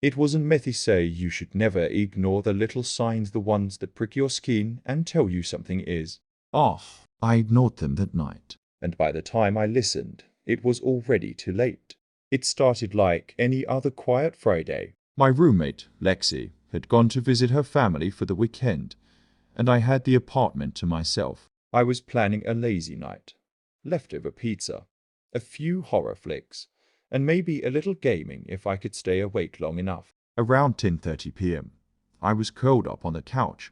It wasn't Methy say you should never ignore the little signs, the ones that prick your skin and tell you something is off. I ignored them that night. And by the time I listened, it was already too late. It started like any other quiet Friday. My roommate, Lexi, had gone to visit her family for the weekend, and I had the apartment to myself. I was planning a lazy night. Leftover pizza, a few horror flicks, and maybe a little gaming if I could stay awake long enough. Around 10:30 p.m., I was curled up on the couch,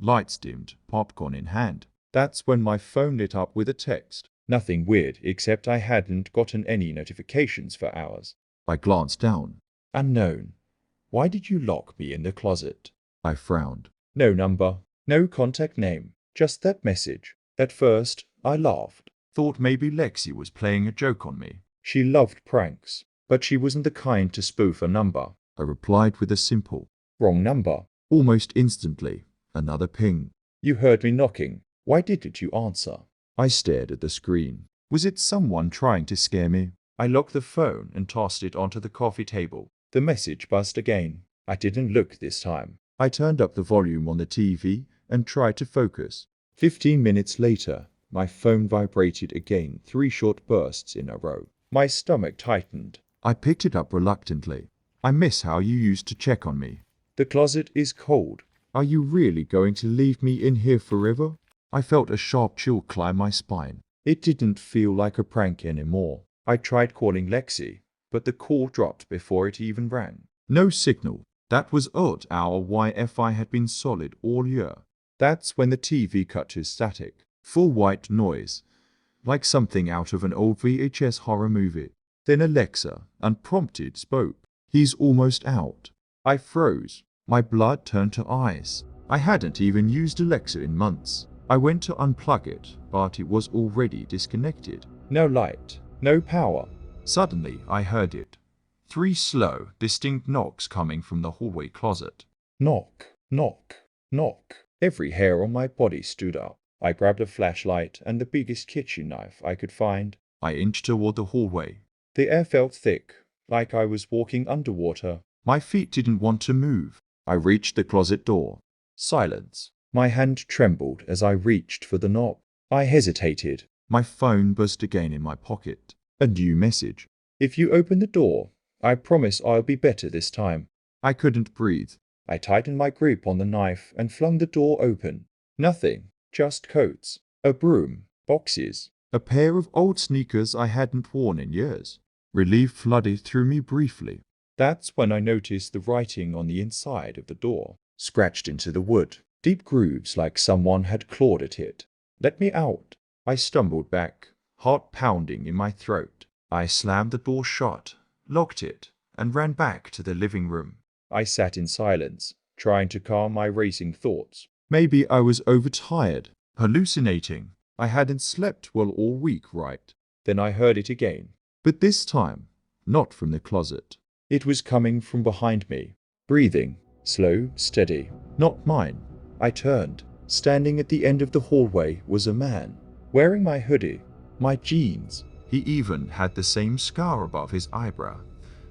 lights dimmed, popcorn in hand. That's when my phone lit up with a text. Nothing weird, except I hadn't gotten any notifications for hours. I glanced down. Unknown. Why did you lock me in the closet? I frowned. No number, no contact name, just that message. At first, I laughed. Thought maybe Lexi was playing a joke on me. She loved pranks, but she wasn't the kind to spoof a number. I replied with a simple, wrong number. Almost instantly, another ping. You heard me knocking. Why didn't you answer? I stared at the screen. Was it someone trying to scare me? I locked the phone and tossed it onto the coffee table. The message buzzed again. I didn't look this time. I turned up the volume on the TV and tried to focus. 15 minutes later, my phone vibrated again, 3 short bursts in a row. My stomach tightened. I picked it up reluctantly. I miss how you used to check on me. The closet is cold. Are you really going to leave me in here forever? I felt a sharp chill climb my spine. It didn't feel like a prank anymore. I tried calling Lexi, but the call dropped before it even rang. No signal. That was odd. Our Wi-Fi had been solid all year. That's when the TV cut to static. Full white noise, like something out of an old VHS horror movie. Then Alexa, unprompted, spoke. He's almost out. I froze. My blood turned to ice. I hadn't even used Alexa in months. I went to unplug it, but it was already disconnected. No light, no power. Suddenly, I heard it. 3 slow, distinct knocks coming from the hallway closet. Knock, knock, knock. Every hair on my body stood up. I grabbed a flashlight and the biggest kitchen knife I could find. I inched toward the hallway. The air felt thick, like I was walking underwater. My feet didn't want to move. I reached the closet door. Silence. My hand trembled as I reached for the knob. I hesitated. My phone buzzed again in my pocket. A new message. If you open the door, I promise I'll be better this time. I couldn't breathe. I tightened my grip on the knife and flung the door open. Nothing, just coats, a broom, boxes. A pair of old sneakers I hadn't worn in years. Relief flooded through me briefly. That's when I noticed the writing on the inside of the door, scratched into the wood. Deep grooves like someone had clawed at it. Let me out. I stumbled back, heart pounding in my throat. I slammed the door shut, locked it, and ran back to the living room. I sat in silence, trying to calm my racing thoughts. Maybe I was overtired, hallucinating. I hadn't slept well all week, right? Then I heard it again. But this time, not from the closet. It was coming from behind me, breathing, slow, steady, not mine. I turned. Standing at the end of the hallway was a man, wearing my hoodie, my jeans. He even had the same scar above his eyebrow,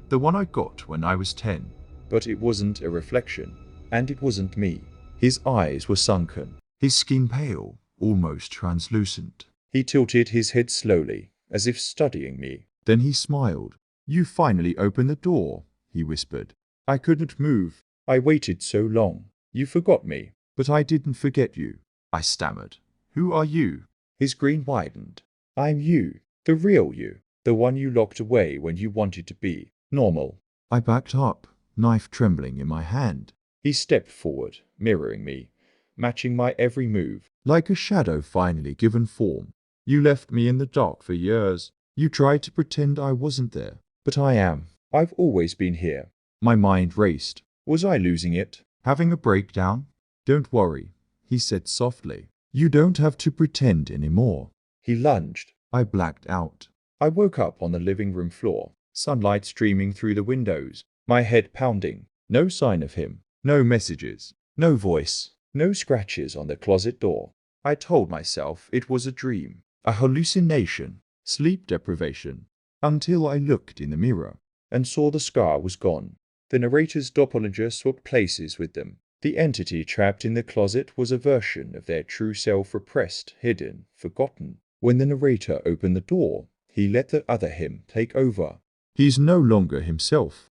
the one I got when I was 10. But it wasn't a reflection, and it wasn't me. His eyes were sunken, his skin pale, almost translucent. He tilted his head slowly, as if studying me. Then he smiled. You finally opened the door, he whispered. I couldn't move. I waited so long. You forgot me. But I didn't forget you, I stammered. Who are you? His grin widened. I'm you, the real you, the one you locked away when you wanted to be normal. I backed up, knife trembling in my hand. He stepped forward, mirroring me, matching my every move. Like a shadow finally given form. You left me in the dark for years. You tried to pretend I wasn't there. But I am. I've always been here. My mind raced. Was I losing it? Having a breakdown? Don't worry, he said softly. You don't have to pretend anymore. He lunged. I blacked out. I woke up on the living room floor, sunlight streaming through the windows, my head pounding. No sign of him. No messages. No voice. No scratches on the closet door. I told myself it was a dream, a hallucination, sleep deprivation, until I looked in the mirror and saw the scar was gone. The narrator's doppelganger swapped places with them. The entity trapped in the closet was a version of their true self, repressed, hidden, forgotten. When the narrator opened the door, he let the other him take over. He's no longer himself.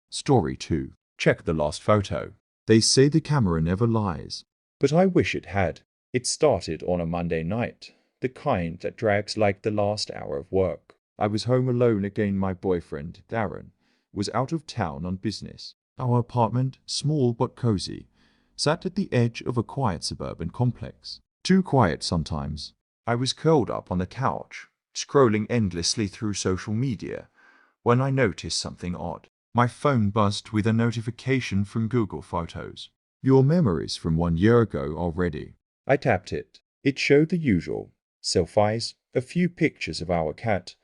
Story 2. Check the last photo. They say the camera never lies. But I wish it had. It started on a Monday night, the kind that drags like the last hour of work. I was home alone again. My boyfriend, Darren, was out of town on business. Our apartment, small but cozy, sat at the edge of a quiet suburban complex. Too quiet sometimes. I was curled up on the couch, scrolling endlessly through social media, when I noticed something odd. My phone buzzed with a notification from Google Photos. Your memories from 1 year ago already. I tapped it. It showed the usual. Selfies, a few pictures of our cat,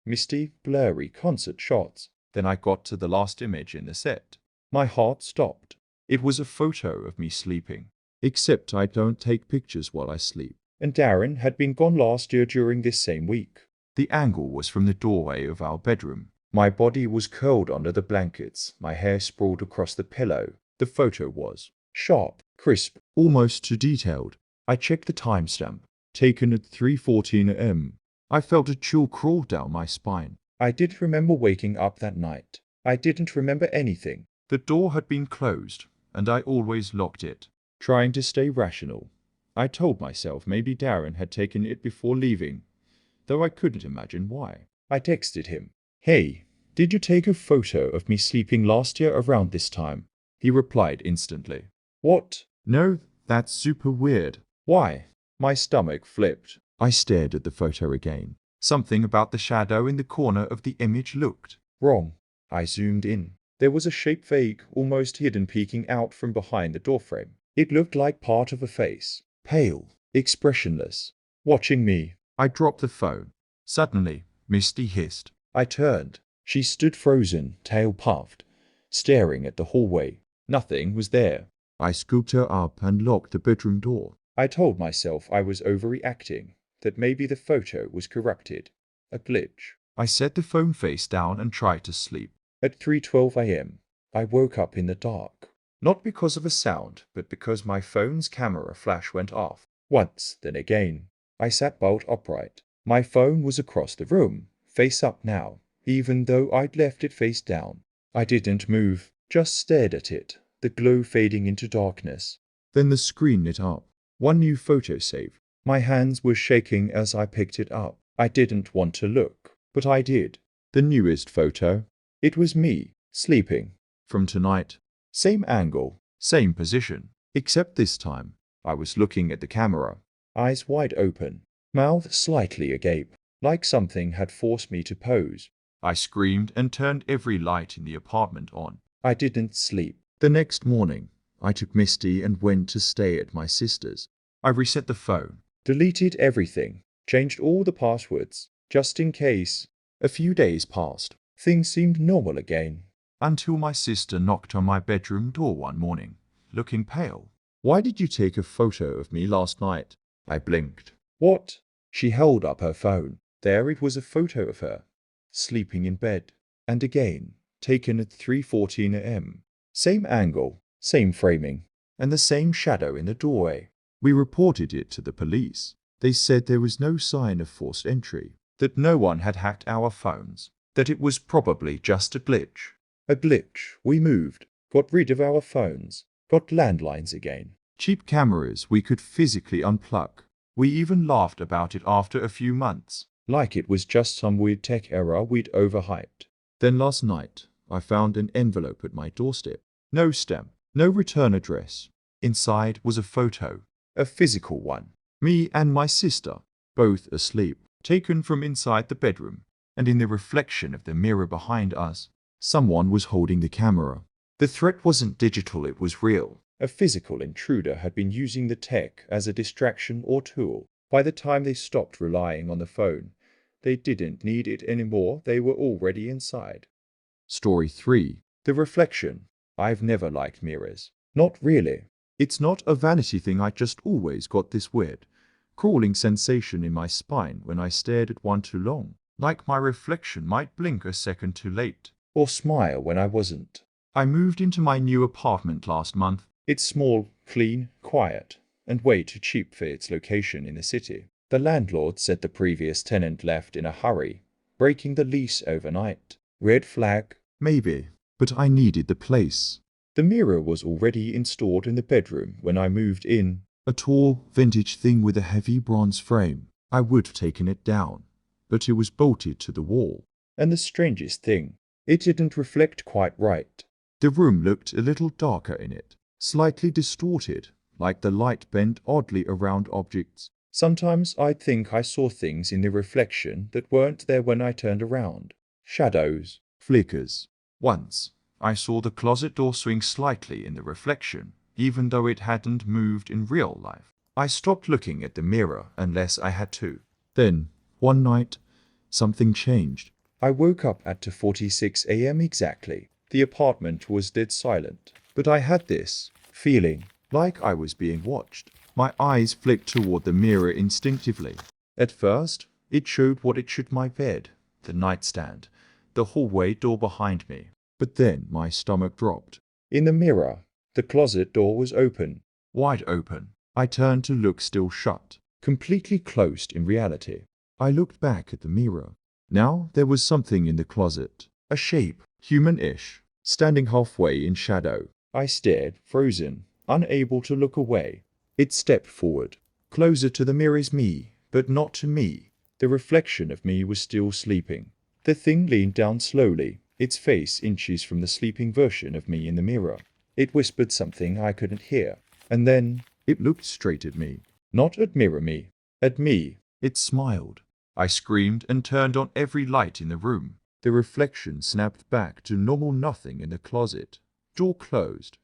misty, blurry concert shots. Then I got to the last image in the set. My heart stopped. It was a photo of me sleeping. Except I don't take pictures while I sleep. And Darren had been gone last year during this same week. The angle was from the doorway of our bedroom. My body was curled under the blankets, my hair sprawled across the pillow. The photo was sharp, crisp, almost too detailed. I checked the timestamp. Taken at 3:14 a.m. I felt a chill crawl down my spine. I didn't remember waking up that night. I didn't remember anything. The door had been closed, and I always locked it. Trying to stay rational, I told myself maybe Darren had taken it before leaving, though I couldn't imagine why. I texted him. Hey, did you take a photo of me sleeping last year around this time? He replied instantly. What? No, that's super weird. Why? My stomach flipped. I stared at the photo again. Something about the shadow in the corner of the image looked wrong. I zoomed in. There was a shape vague, almost hidden, peeking out from behind the doorframe. It looked like part of a face. Pale, expressionless, watching me. I dropped the phone. Suddenly, Misty hissed. I turned. She stood frozen, tail puffed, staring at the hallway. Nothing was there. I scooped her up and locked the bedroom door. I told myself I was overreacting, that maybe the photo was corrupted. A glitch. I set the phone face down and tried to sleep. At 3:12 a.m., I woke up in the dark. Not because of a sound, but because my phone's camera flash went off. Once, then again. I sat bolt upright. My phone was across the room, face up now, even though I'd left it face down. I didn't move, just stared at it, the glow fading into darkness. Then the screen lit up. One new photo saved. My hands were shaking as I picked it up. I didn't want to look, but I did. The newest photo. It was me, sleeping. From tonight. Same angle, same position. Except this time, I was looking at the camera. Eyes wide open, mouth slightly agape, like something had forced me to pose. I screamed and turned every light in the apartment on. I didn't sleep. The next morning, I took Misty and went to stay at my sister's. I reset the phone. Deleted everything. Changed all the passwords, just in case. A few days passed. Things seemed normal again. Until my sister knocked on my bedroom door one morning, looking pale. Why did you take a photo of me last night? I blinked. What? She held up her phone. There it was, a photo of her, sleeping in bed. And again, taken at 3:14 a.m. Same angle, same framing, and the same shadow in the doorway. We reported it to the police. They said there was no sign of forced entry, that no one had hacked our phones, that it was probably just a glitch. A glitch. We moved, got rid of our phones, got landlines again. Cheap cameras we could physically unplug. We even laughed about it after a few months. Like it was just some weird tech error we'd overhyped. Then last night, I found an envelope at my doorstep. No stamp, no return address. Inside was a photo, a physical one. Me and my sister, both asleep, taken from inside the bedroom, and in the reflection of the mirror behind us, someone was holding the camera. The threat wasn't digital, it was real. A physical intruder had been using the tech as a distraction or tool. By the time they stopped relying on the phone, they didn't need it anymore, they were already inside. Story 3. The reflection. I've never liked mirrors. Not really. It's not a vanity thing, I just always got this weird, crawling sensation in my spine when I stared at one too long. Like my reflection might blink a second too late. Or smile when I wasn't. I moved into my new apartment last month. It's small, clean, quiet, and way too cheap for its location in the city. The landlord said the previous tenant left in a hurry, breaking the lease overnight. Red flag. Maybe, but I needed the place. The mirror was already installed in the bedroom when I moved in. A tall, vintage thing with a heavy bronze frame. I would have taken it down, but it was bolted to the wall. And the strangest thing, it didn't reflect quite right. The room looked a little darker in it, slightly distorted, like the light bent oddly around objects. Sometimes I'd think I saw things in the reflection that weren't there when I turned around. Shadows. Flickers. Once, I saw the closet door swing slightly in the reflection, even though it hadn't moved in real life. I stopped looking at the mirror unless I had to. Then, one night, something changed. I woke up at 2:46 a.m. exactly. The apartment was dead silent, but I had this feeling like I was being watched. My eyes flicked toward the mirror instinctively. At first, it showed what it should: my bed, the nightstand, the hallway door behind me. But then my stomach dropped. In the mirror, the closet door was open. Wide open. I turned to look, still shut. Completely closed in reality. I looked back at the mirror. Now there was something in the closet. A shape, human-ish, standing halfway in shadow. I stared, frozen, unable to look away. It stepped forward, closer to the mirror's me, but not to me. The reflection of me was still sleeping. The thing leaned down slowly, its face inches from the sleeping version of me in the mirror. It whispered something I couldn't hear, and then it looked straight at me. Not at mirror me, at me. It smiled. I screamed and turned on every light in the room. The reflection snapped back to normal, nothing in the closet. Door closed.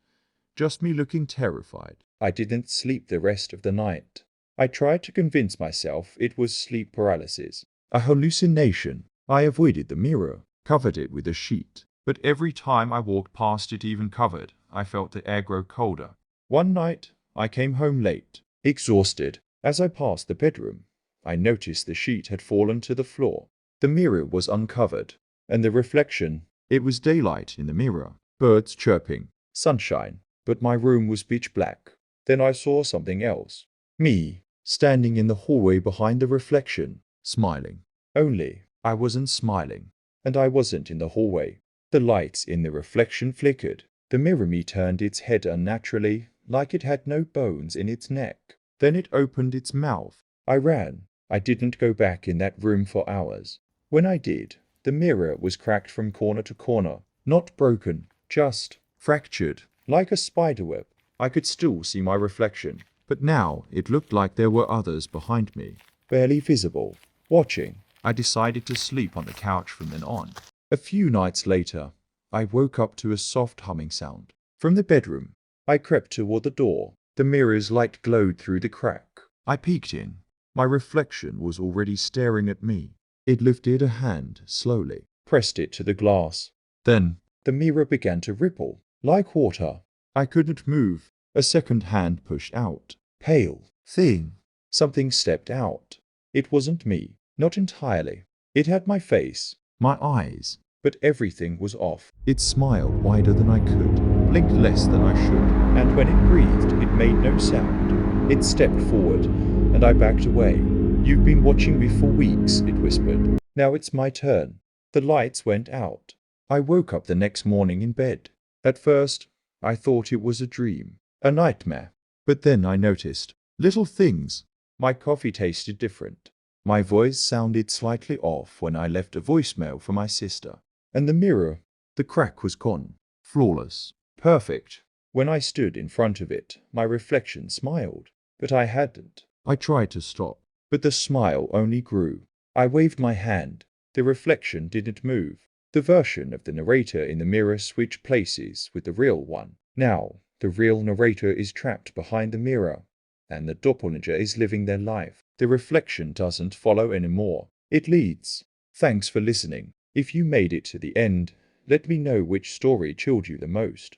Just me looking terrified. I didn't sleep the rest of the night. I tried to convince myself it was sleep paralysis. A hallucination. I avoided the mirror, covered it with a sheet. But every time I walked past it, even covered, I felt the air grow colder. One night, I came home late, exhausted. As I passed the bedroom, I noticed the sheet had fallen to the floor. The mirror was uncovered, and the reflection. It was daylight in the mirror. Birds chirping. Sunshine. But my room was pitch black. Then I saw something else. Me, standing in the hallway behind the reflection, smiling. Only, I wasn't smiling. And I wasn't in the hallway. The lights in the reflection flickered. The mirror me turned its head unnaturally, like it had no bones in its neck. Then it opened its mouth. I ran. I didn't go back in that room for hours. When I did, the mirror was cracked from corner to corner. Not broken, just fractured, like a spiderweb. I could still see my reflection. But now it looked like there were others behind me. Barely visible, watching. I decided to sleep on the couch from then on. A few nights later, I woke up to a soft humming sound. From the bedroom, I crept toward the door. The mirror's light glowed through the crack. I peeked in. My reflection was already staring at me. It lifted a hand slowly, pressed it to the glass. Then, the mirror began to ripple, like water. I couldn't move. A second hand pushed out. Pale, thin. Something stepped out. It wasn't me, not entirely. It had my face, my eyes, but everything was off. It smiled wider than I could, blinked less than I should, and when it breathed, it made no sound. It stepped forward, and I backed away. You've been watching me for weeks, it whispered. Now it's my turn. The lights went out. I woke up the next morning in bed. At first, I thought it was a dream, a nightmare. But then I noticed little things. My coffee tasted different. My voice sounded slightly off when I left a voicemail for my sister. And the mirror, the crack was gone. Flawless. Perfect. When I stood in front of it, my reflection smiled. But I hadn't. I tried to stop. But the smile only grew. I waved my hand. The reflection didn't move. The version of the narrator in the mirror switched places with the real one. Now, the real narrator is trapped behind the mirror, and the doppelganger is living their life. The reflection doesn't follow anymore. It leads. Thanks for listening. If you made it to the end, let me know which story chilled you the most.